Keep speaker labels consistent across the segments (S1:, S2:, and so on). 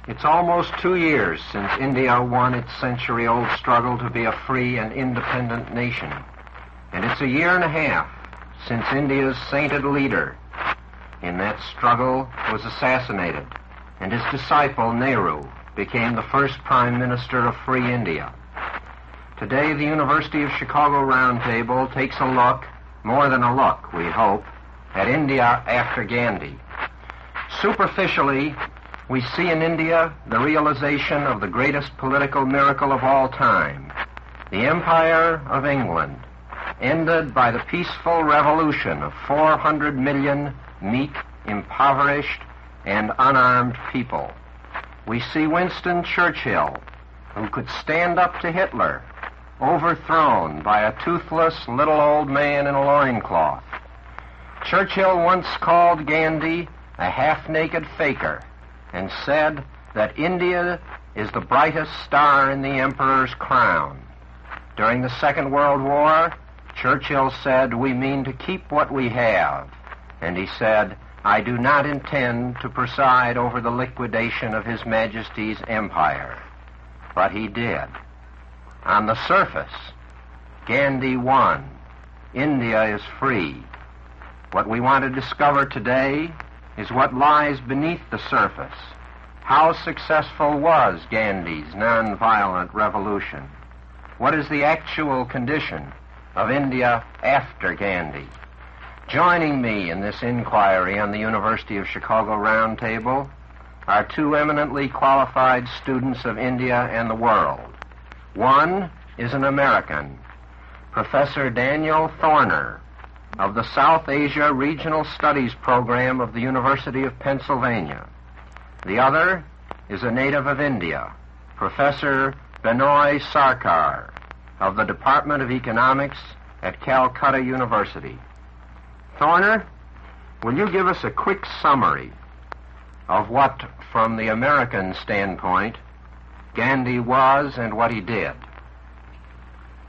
S1: It's almost 2 years since India won its century-old struggle to be a free and independent nation. And it's a year and a half since India's sainted leader in that struggle was assassinated, and his disciple, Nehru, became the first Prime Minister of free India. Today, the University of Chicago Roundtable takes a look, more than a look, we hope, at India after Gandhi. Superficially, we see in India the realization of the greatest political miracle of all time. The Empire of England ended by the peaceful revolution of 400 million meek, impoverished, and unarmed people. We see Winston Churchill, who could stand up to Hitler, overthrown by a toothless little old man in a loincloth. Churchill once called Gandhi a half-naked faker and said that India is the brightest star in the emperor's crown. During the Second World War, Churchill said, "We mean to keep what we have." And he said, "I do not intend to preside over the liquidation of His Majesty's empire." But he did. On the surface, Gandhi won. India is free. What we want to discover today is what lies beneath the surface. How successful was Gandhi's nonviolent revolution? What is the actual condition of India after Gandhi? Joining me in this inquiry on the University of Chicago Roundtable are two eminently qualified students of India and the world. One is an American, Professor Daniel Thorner, of the South Asia Regional Studies Program of the University of Pennsylvania. The other is a native of India, Professor Binoy Sarkar, of the Department of Economics at Calcutta University. Thorner, will you give us a quick summary of what, from the American standpoint, Gandhi was and what he did?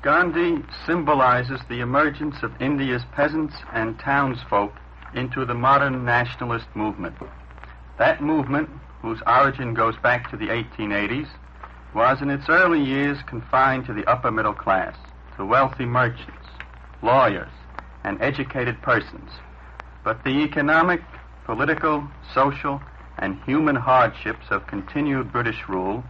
S2: Gandhi symbolizes the emergence of India's peasants and townsfolk into the modern nationalist movement. That movement, whose origin goes back to the 1880s, was in its early years confined to the upper middle class, to wealthy merchants, lawyers, and educated persons. But the economic, political, social, and human hardships of continued British rule,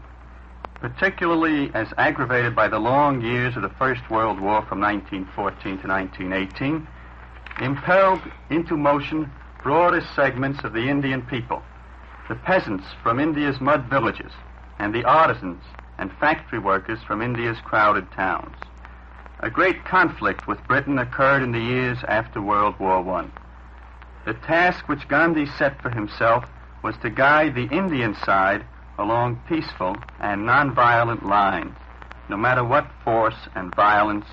S2: particularly as aggravated by the long years of the First World War from 1914 to 1918, impelled into motion broader segments of the Indian people, the peasants from India's mud villages, and the artisans and factory workers from India's crowded towns. A great conflict with Britain occurred in the years after World War I. The task which Gandhi set for himself was to guide the Indian side along peaceful and nonviolent lines, no matter what force and violence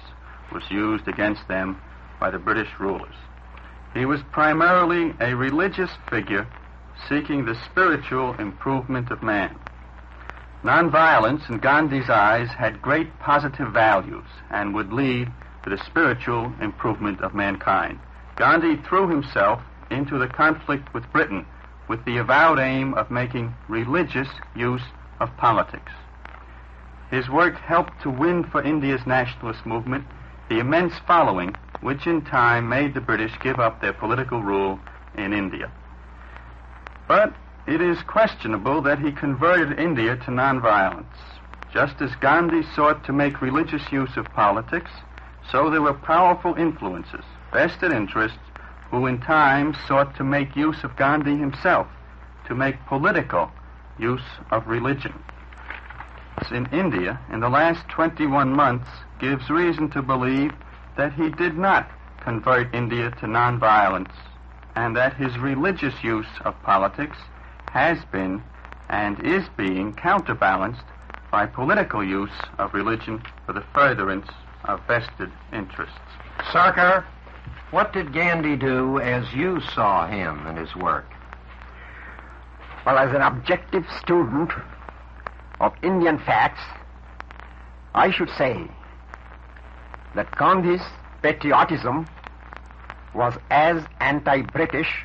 S2: was used against them by the British rulers. He was primarily a religious figure seeking the spiritual improvement of man. Nonviolence, in Gandhi's eyes, had great positive values and would lead to the spiritual improvement of mankind. Gandhi threw himself into the conflict with Britain with the avowed aim of making religious use of politics. His work helped to win for India's nationalist movement the immense following which in time made the British give up their political rule in India. But it is questionable that he converted India to nonviolence. Just as Gandhi sought to make religious use of politics, so there were powerful influences, vested interests, who in time sought to make use of Gandhi himself, to make political use of religion. In India, in the last 21 months, gives reason to believe that he did not convert India to nonviolence, and that his religious use of politics has been and is being counterbalanced by political use of religion for the furtherance of vested interests.
S1: Sarkar, what did Gandhi do as you saw him and his work?
S3: Well, as an objective student of Indian facts, I should say that Gandhi's patriotism was as anti-British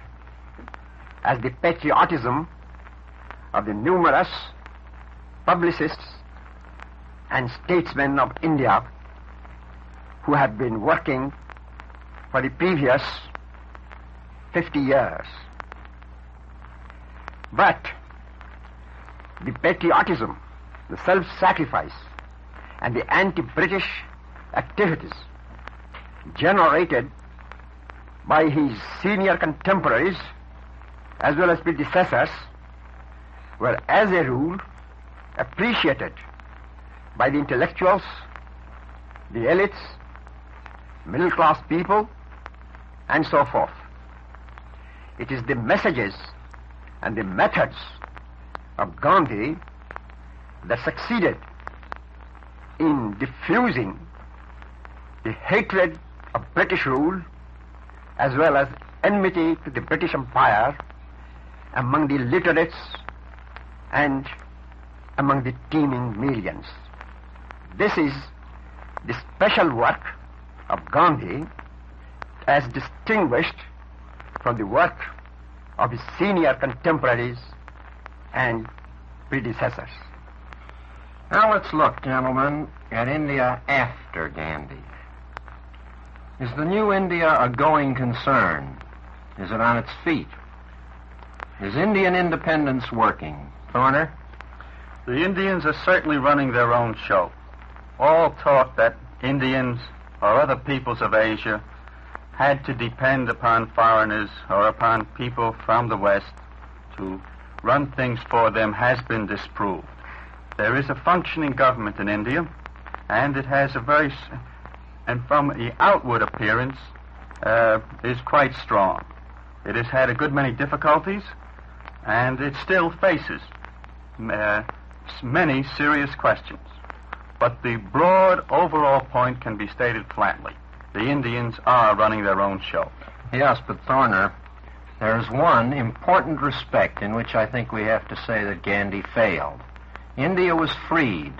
S3: as the patriotism of the numerous publicists and statesmen of India who have been working for the previous 50 years. But the patriotism, the self-sacrifice, and the anti-British activities generated by his senior contemporaries as well as predecessors were, as a rule, appreciated by the intellectuals, the elites, middle-class people, and so forth. It is the messages and the methods of Gandhi that succeeded in diffusing the hatred of British rule as well as enmity to the British Empire among the literates and among the teeming millions. This is the special work of Gandhi as distinguished from the work of his senior contemporaries and predecessors.
S1: Now let's look, gentlemen, at India after Gandhi. Is the new India a going concern? Is it on its feet? Is Indian independence working? Thorner?
S2: The Indians are certainly running their own show. All talk that Indians or other peoples of Asia had to depend upon foreigners or upon people from the West to run things for them has been disproved. There is a functioning government in India, and it has and from the outward appearance, is quite strong. It has had a good many difficulties, and it still faces many serious questions. But the broad overall point can be stated flatly. The Indians are running their own show.
S1: Yes, but Thorner, there's one important respect in which I think we have to say that Gandhi failed. India was freed,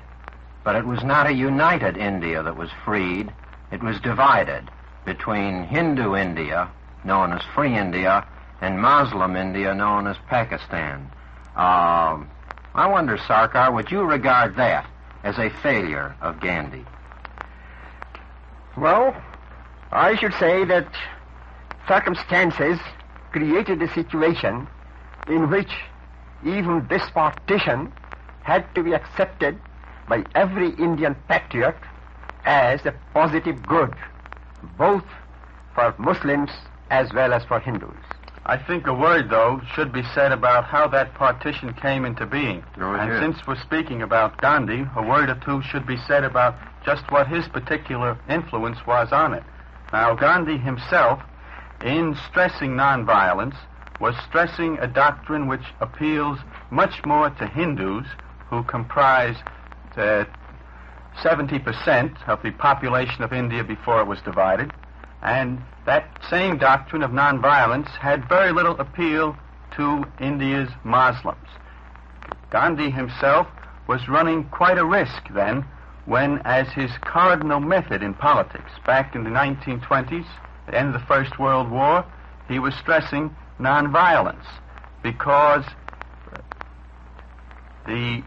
S1: but it was not a united India that was freed. It was divided between Hindu India, known as Free India, and Muslim India, known as Pakistan. I wonder, Sarkar, would you regard that as a failure of Gandhi?
S3: Well, I should say that circumstances created a situation in which even this partition had to be accepted by every Indian patriot as a positive good, both for Muslims as well as for Hindus.
S2: I think a word, though, should be said about how that partition came into being. And since we're speaking about Gandhi, a word or two should be said about just what his particular influence was on it. Now, Gandhi himself, in stressing nonviolence, was stressing a doctrine which appeals much more to Hindus, who comprise 70% of the population of India before it was divided, and that same doctrine of nonviolence had very little appeal to India's Muslims. Gandhi himself was running quite a risk then when, as his cardinal method in politics back in the 1920s, the end of the First World War, he was stressing nonviolence because the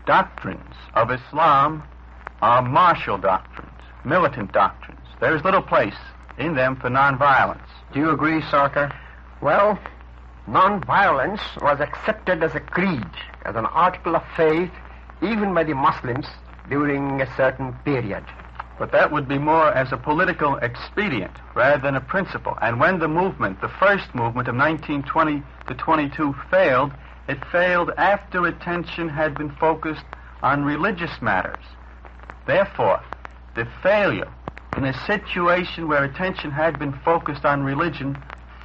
S2: doctrines of Islam are martial doctrines, militant doctrines. There is little place in them for nonviolence.
S1: Do you agree, Sarkar?
S3: Well, nonviolence was accepted as a creed, as an article of faith, even by the Muslims during a certain period.
S2: But that would be more as a political expedient rather than a principle. And when the movement, the first movement of 1920 to 22 failed, it failed after attention had been focused on religious matters. Therefore, the failure in a situation where attention had been focused on religion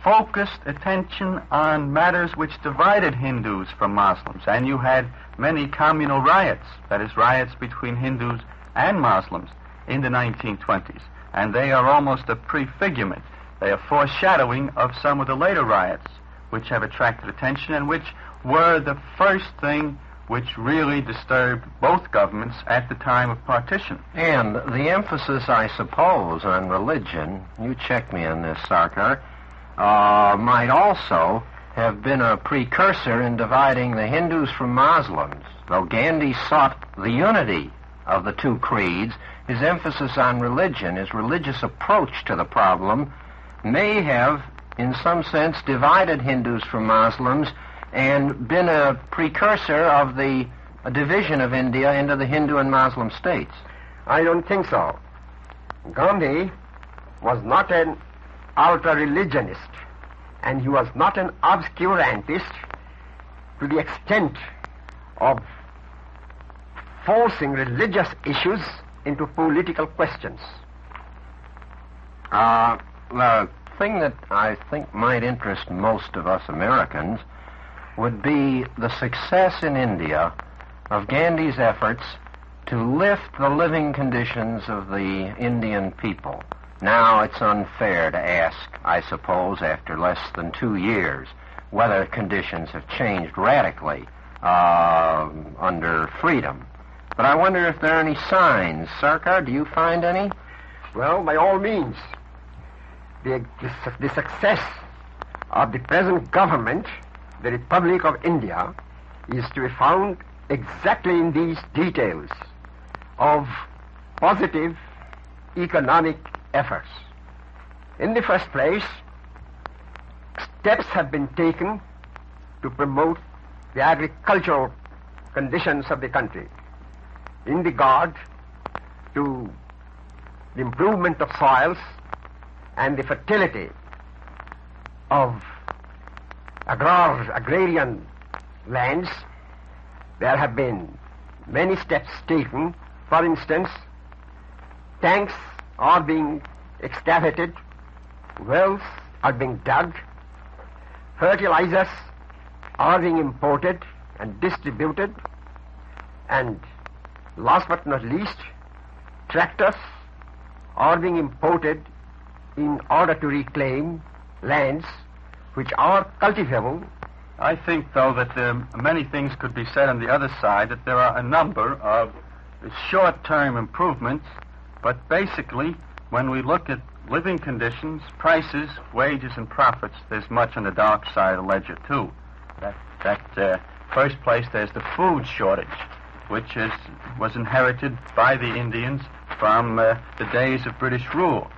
S2: focused attention on matters which divided Hindus from Muslims. And you had many communal riots, that is, riots between Hindus and Muslims in the 1920s. And they are almost a prefigurement. They are foreshadowing of some of the later riots which have attracted attention and which were the first thing which really disturbed both governments at the time of partition.
S1: And the emphasis, I suppose, on religion, you check me on this, Sarkar, might also have been a precursor in dividing the Hindus from Muslims. Though Gandhi sought the unity of the two creeds, his emphasis on religion, his religious approach to the problem, may have, in some sense, divided Hindus from Muslims and been a precursor of the division of India into the Hindu and Muslim states.
S3: I don't think so. Gandhi was not an ultra-religionist, and he was not an obscurantist to the extent of forcing religious issues into political questions.
S1: The thing that I think might interest most of us Americans would be the success in India of Gandhi's efforts to lift the living conditions of the Indian people. Now it's unfair to ask, I suppose, after less than 2 years, whether conditions have changed radically under freedom. But I wonder if there are any signs. Sarkar, do you find any?
S3: Well, by all means, the success of the present government, the Republic of India, is to be found exactly in these details of positive economic efforts. In the first place, steps have been taken to promote the agricultural conditions of the country in regard to the improvement of soils and the fertility of agrarian lands. There have been many steps taken. For instance, tanks are being excavated, wells are being dug, fertilizers are being imported and distributed, and last but not least, tractors are being imported in order to reclaim lands which are cultivable.
S2: I think, though, that many things could be said on the other side, that there are a number of short-term improvements, but basically, when we look at living conditions, prices, wages, and profits, there's much on the dark side of the ledger, too. First place, there's the food shortage, which was inherited by the Indians from the days of British rule.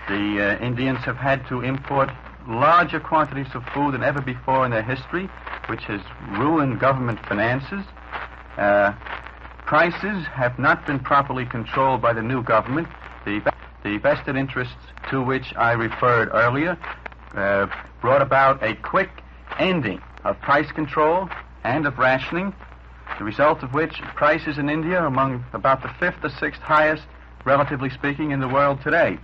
S2: The Indians have had to import larger quantities of food than ever before in their history, which has ruined government finances. Prices have not been properly controlled by the new government. The vested interests to which I referred earlier brought about a quick ending of price control and of rationing, the result of which prices in India are among about the 5th or 6th highest, relatively speaking, in the world today.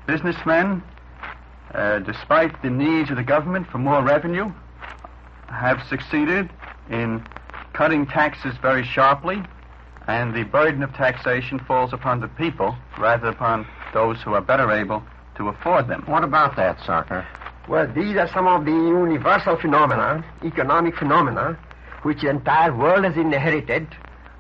S2: Businessmen, despite the needs of the government for more revenue, have succeeded in cutting taxes very sharply, and the burden of taxation falls upon the people rather upon those who are better able to afford them.
S1: What about that, Sarkar?
S3: Well, these are some of the universal phenomena, economic phenomena, which the entire world has inherited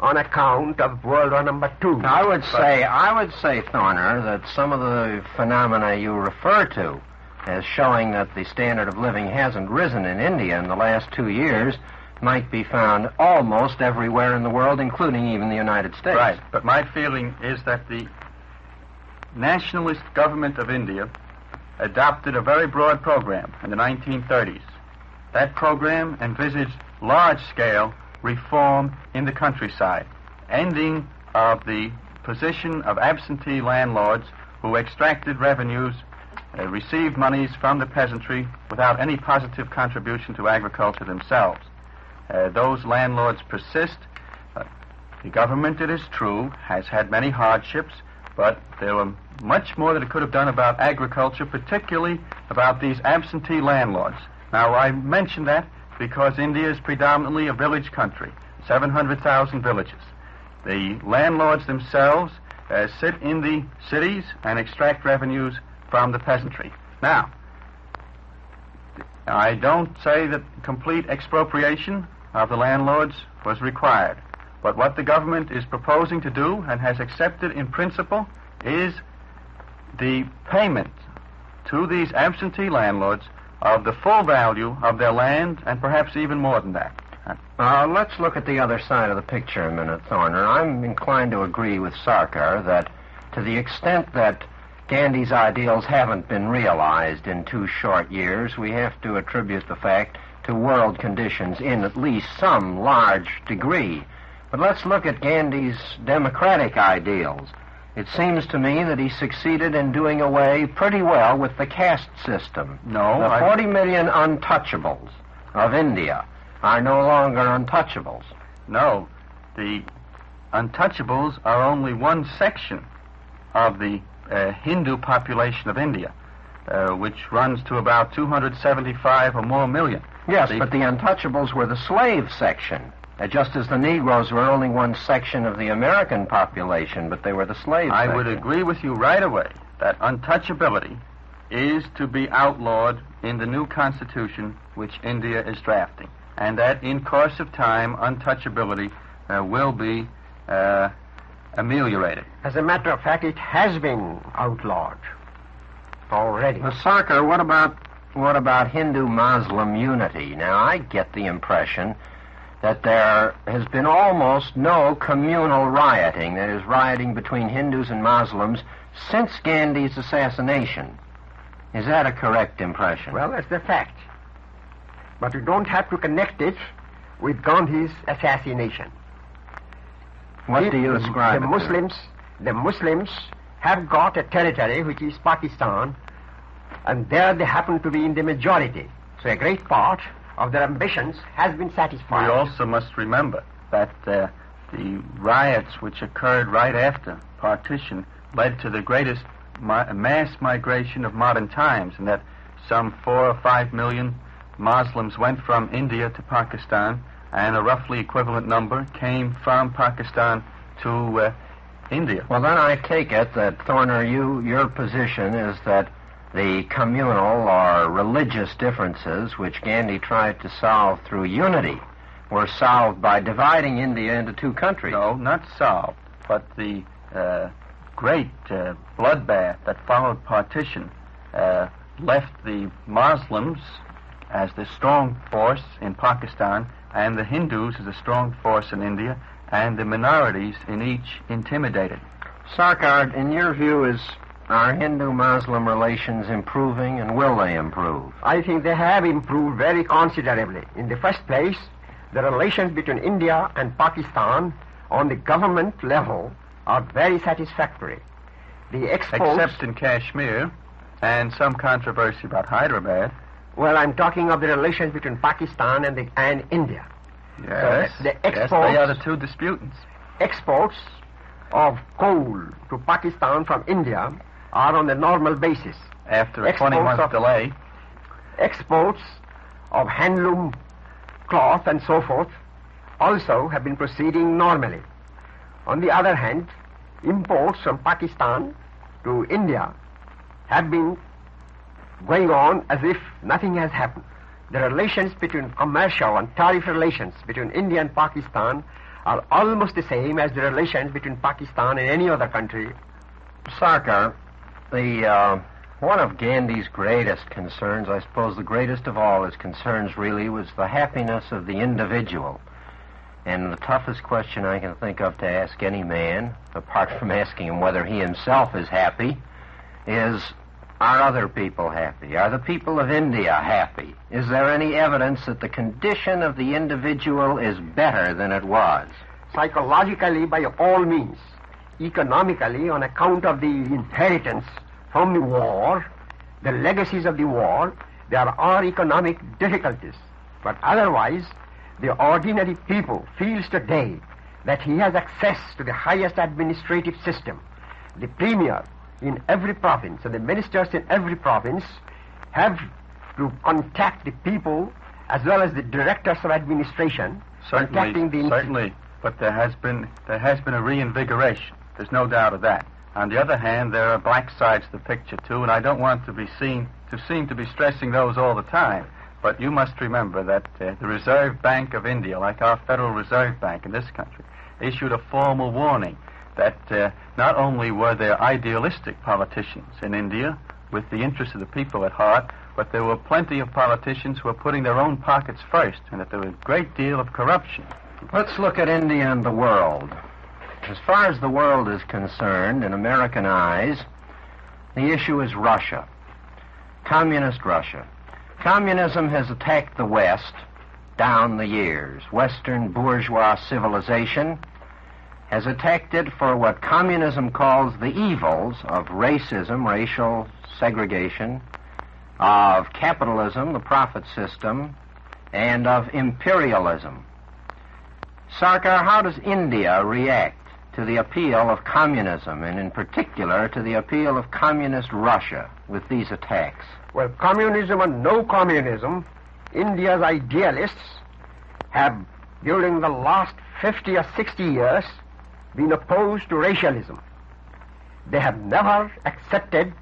S3: on account of World War II.
S1: I would say, Thorner, that some of the phenomena you refer to as showing that the standard of living hasn't risen in India in the last 2 years might be found almost everywhere in the world, including even the United States.
S2: Right, but my feeling is that the nationalist government of India adopted a very broad program in the 1930s. That program envisaged large-scale reform in the countryside, ending of the position of absentee landlords who extracted revenues, received monies from the peasantry without any positive contribution to agriculture themselves. Those landlords persist. The government, it is true, has had many hardships, but there were much more that it could have done about agriculture, particularly about these absentee landlords. Now, I mention that because India is predominantly a village country, 700,000 villages. The landlords themselves sit in the cities and extract revenues from the peasantry. Now, I don't say that complete expropriation of the landlords was required, but what the government is proposing to do and has accepted in principle is the payment to these absentee landlords of the full value of their land, and perhaps even more than that.
S1: Let's look at the other side of the picture a minute, Thorner. I'm inclined to agree with Sarkar that to the extent that Gandhi's ideals haven't been realized in 2 short years, we have to attribute the fact to world conditions in at least some large degree. But let's look at Gandhi's democratic ideals. It seems to me that he succeeded in doing away pretty well with the caste system.
S2: No,
S1: the 40 million untouchables of India are no longer untouchables.
S2: No, the untouchables are only one section of the Hindu population of India, which runs to about 275 or more million.
S1: Yes, but the untouchables were the slave section, just as the Negroes were only one section of the American population, but they were the slave section.
S2: I would agree with you right away that untouchability is to be outlawed in the new constitution which India is drafting, and that in course of time untouchability will be ameliorated.
S3: As a matter of fact, it has been outlawed already.
S1: Sarkar, what about Hindu-Muslim unity? Now, I get the impression that there has been almost no communal rioting, that is, rioting between Hindus and Muslims, since Gandhi's assassination. Is that a correct impression?
S3: Well, that's the fact. But you don't have to connect it with Gandhi's assassination.
S1: What do you ascribe
S3: the
S1: it
S3: Muslims,
S1: to?
S3: The Muslims have got a territory which is Pakistan, and there they happen to be in the majority. So a great part of their ambitions has been satisfied.
S2: We also must remember that the riots which occurred right after partition led to the greatest mass migration of modern times, and that some 4 or 5 million Muslims went from India to Pakistan, and a roughly equivalent number came from Pakistan to India.
S1: Well, then I take it that, Thorner, your position is that the communal or religious differences which Gandhi tried to solve through unity were solved by dividing India into 2 countries.
S2: No, not solved, but the great bloodbath that followed partition left the Muslims as the strong force in Pakistan, and the Hindus as a strong force in India, and the minorities in each intimidated.
S1: Sarkar, in your view, are Hindu-Muslim relations improving, and will they improve?
S3: I think they have improved very considerably. In the first place, the relations between India and Pakistan on the government level are very satisfactory. The exports...
S2: Except in Kashmir, and some controversy about Hyderabad.
S3: Well, I'm talking of the relations between Pakistan and India.
S2: Yes,
S3: so the exports,
S2: yes, they are the 2 disputants.
S3: Exports of coal to Pakistan from India are on a normal basis.
S2: After a 20-month delay.
S3: Exports of handloom, cloth, and so forth also have been proceeding normally. On the other hand, imports from Pakistan to India have been going on as if nothing has happened. The relations between commercial and tariff relations between India and Pakistan are almost the same as the relations between Pakistan and any other country.
S1: Sarkar, one of Gandhi's greatest concerns, I suppose the greatest of all his concerns really, was the happiness of the individual. And the toughest question I can think of to ask any man, apart from asking him whether he himself is happy, is, are other people happy? Are the people of India happy? Is there any evidence that the condition of the individual is better than it was?
S3: Psychologically, by all means. Economically, on account of the inheritance from the war, the legacies of the war, there are economic difficulties. But otherwise, the ordinary people feels today that he has access to the highest administrative system. The premier in every province and the ministers in every province have to contact the people as well as the directors of administration.
S2: Certainly, but there has been a reinvigoration. There's no doubt of that. On the other hand, there are black sides to the picture too, and I don't want to seem to be stressing those all the time. But you must remember that the Reserve Bank of India, like our Federal Reserve Bank in this country, issued a formal warning that not only were there idealistic politicians in India with the interests of the people at heart, but there were plenty of politicians who were putting their own pockets first, and that there was a great deal of corruption.
S1: Let's look at India and the world. As far as the world is concerned, in American eyes, the issue is Russia. Communist Russia. Communism has attacked the West down the years. Western bourgeois civilization has attacked it for what communism calls the evils of racism, racial segregation, of capitalism, the profit system, and of imperialism. Sarkar, how does India react to the appeal of communism, and in particular to the appeal of communist Russia with these attacks?
S3: Well, communism or no communism, India's idealists have, during the last 50 or 60 years, been opposed to racialism. They have never accepted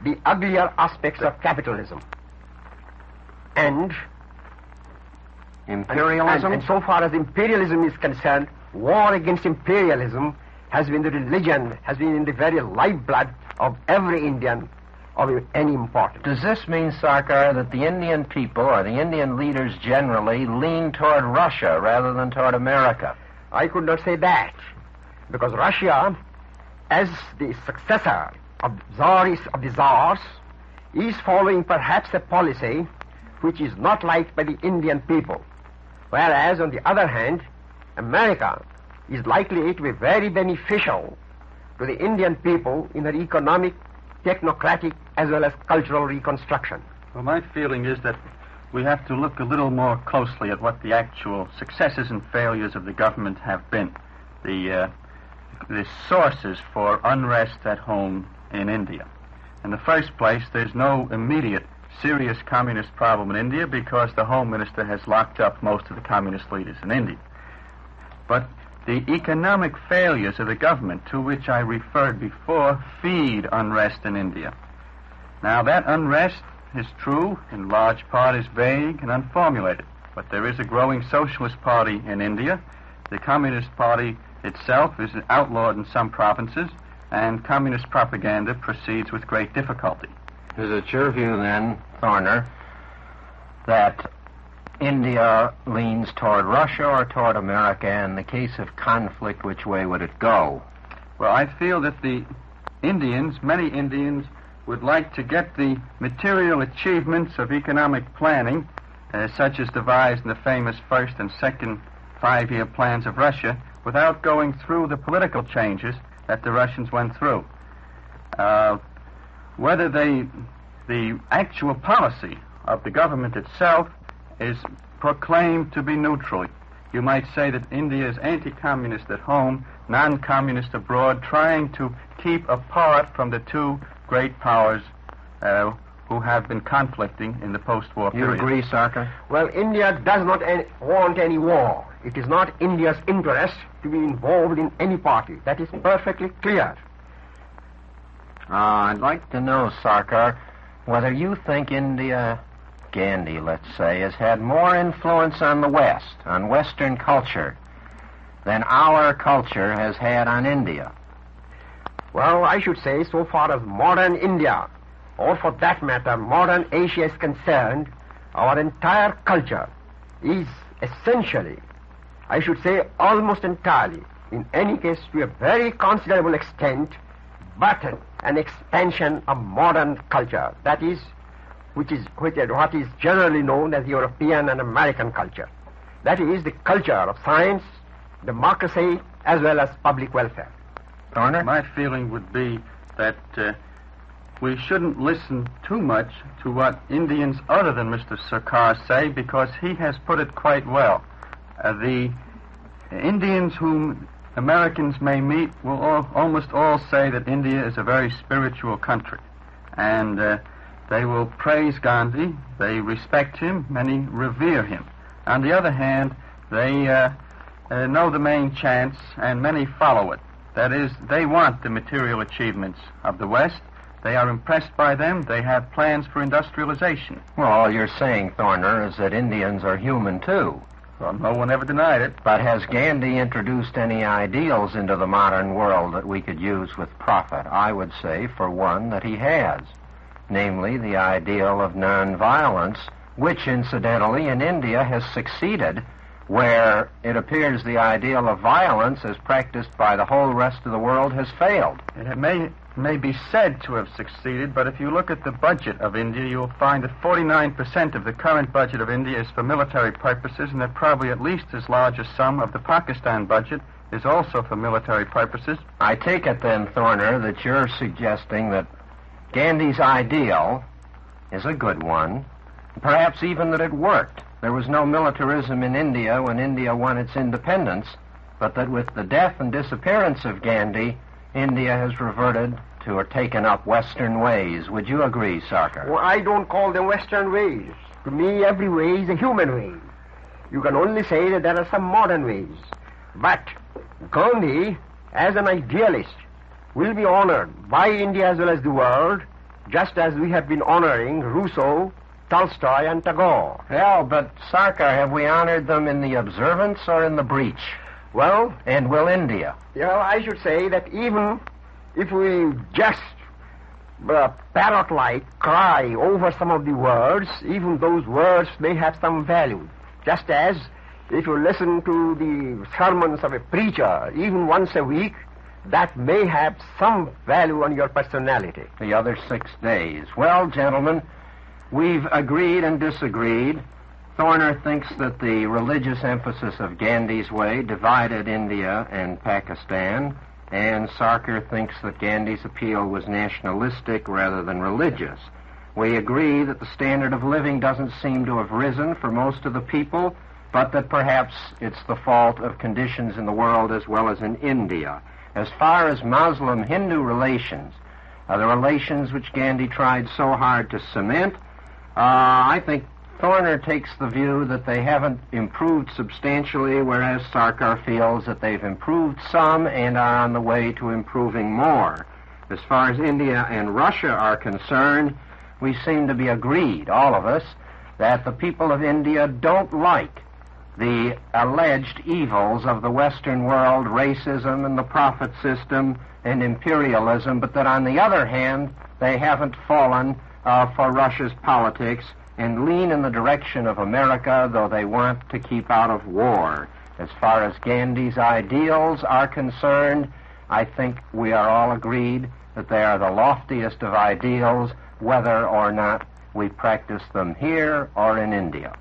S3: the uglier aspects of capitalism. And
S1: imperialism?
S3: And so far as imperialism is concerned, war against imperialism has been the religion, has been in the very lifeblood of every Indian of any importance.
S1: Does this mean, Sarkar, that the Indian people or the Indian leaders generally lean toward Russia rather than toward America?
S3: I could not say that, because Russia, as the successor of the Tsars, is following perhaps a policy which is not liked by the Indian people. Whereas, on the other hand, America is likely to be very beneficial to the Indian people in their economic, technocratic, as well as cultural reconstruction.
S2: Well, my feeling is that we have to look a little more closely at what the actual successes and failures of the government have been. The sources for unrest at home in India. In the first place, there's no immediate serious communist problem in India because the Home Minister has locked up most of the communist leaders in India. But the economic failures of the government, to which I referred before, feed unrest in India. Now, that unrest is true, in large part is vague and unformulated, but there is a growing socialist party in India. The Communist Party itself is outlawed in some provinces, and communist propaganda proceeds with great difficulty.
S1: Is it your view, then, Thorner, that India leans toward Russia or toward America? In the case of conflict, which way would it go?
S2: Well, I feel that the Indians, many Indians, would like to get the material achievements of economic planning, such as devised in the famous first and second 5-year plans of Russia, without going through the political changes that the Russians went through. Whether the actual policy of the government itself is proclaimed to be neutral. You might say that India is anti-communist at home, non-communist abroad, trying to keep apart from the two great powers who have been conflicting in the post-war period.
S1: You agree, Sarkar?
S3: Well, India does not want any war. It is not India's interest to be involved in any party. That is perfectly clear.
S1: I'd like to know, Sarkar, whether you think India, Gandhi, let's say, has had more influence on the West, on Western culture, than our culture has had on India.
S3: Well, I should say, so far as modern India, or for that matter, modern Asia is concerned, our entire culture is essentially, I should say almost entirely, in any case to a very considerable extent, but an expansion of modern culture. That is, what is generally known as European and American culture. That is the culture of science, democracy, as well as public welfare.
S1: Thorner?
S2: My feeling would be that we shouldn't listen too much to what Indians other than Mr. Sarkar say, because he has put it quite well. The Indians whom Americans may meet will almost all say that India is a very spiritual country. And they will praise Gandhi, they respect him, many revere him. On the other hand, they know the main chants, and many follow it. That is, they want the material achievements of the West. They are impressed by them. They have plans for industrialization.
S1: Well, all you're saying, Thorner, is that Indians are human, too.
S2: Well, no one ever denied it.
S1: But has Gandhi introduced any ideals into the modern world that we could use with profit? I would say, for one, that he has. namely the ideal of nonviolence, which incidentally in India has succeeded, where it appears the ideal of violence as practiced by the whole rest of the world has failed.
S2: It may be said to have succeeded, but if you look at the budget of India, you'll find that 49% of the current budget of India is for military purposes, and that probably at least as large a sum of the Pakistan budget is also for military purposes.
S1: I take it then, Thorner, that you're suggesting that Gandhi's ideal is a good one, perhaps even that it worked. There was no militarism in India when India won its independence, but that with the death and disappearance of Gandhi, India has reverted to or taken up Western ways. Would you agree, Sarkar?
S3: Well, I don't call them Western ways. To me, every way is a human way. You can only say that there are some modern ways. But Gandhi, as an idealist, will be honored by India as well as the world, just as we have been honoring Rousseau, Tolstoy, and Tagore.
S1: Well, but, Sarkar, have we honored them in the observance or in the breach?
S3: Well,
S1: and will India?
S3: I should say that even if we just parrot-like cry over some of the words, even those words may have some value. Just as if you listen to the sermons of a preacher, even once a week, that may have some value on your personality.
S1: The other 6 days. Well, gentlemen, we've agreed and disagreed. Thorner thinks that the religious emphasis of Gandhi's way divided India and Pakistan, and Sarkar thinks that Gandhi's appeal was nationalistic rather than religious. We agree that the standard of living doesn't seem to have risen for most of the people, but that perhaps it's the fault of conditions in the world as well as in India. As far as Muslim-Hindu relations, the relations which Gandhi tried so hard to cement, I think Thorner takes the view that they haven't improved substantially, whereas Sarkar feels that they've improved some and are on the way to improving more. As far as India and Russia are concerned, we seem to be agreed, all of us, that the people of India don't like the alleged evils of the Western world, racism and the profit system and imperialism, but that on the other hand, they haven't fallen for Russia's politics and lean in the direction of America, though they want to keep out of war. As far as Gandhi's ideals are concerned, I think we are all agreed that they are the loftiest of ideals, whether or not we practice them here or in India.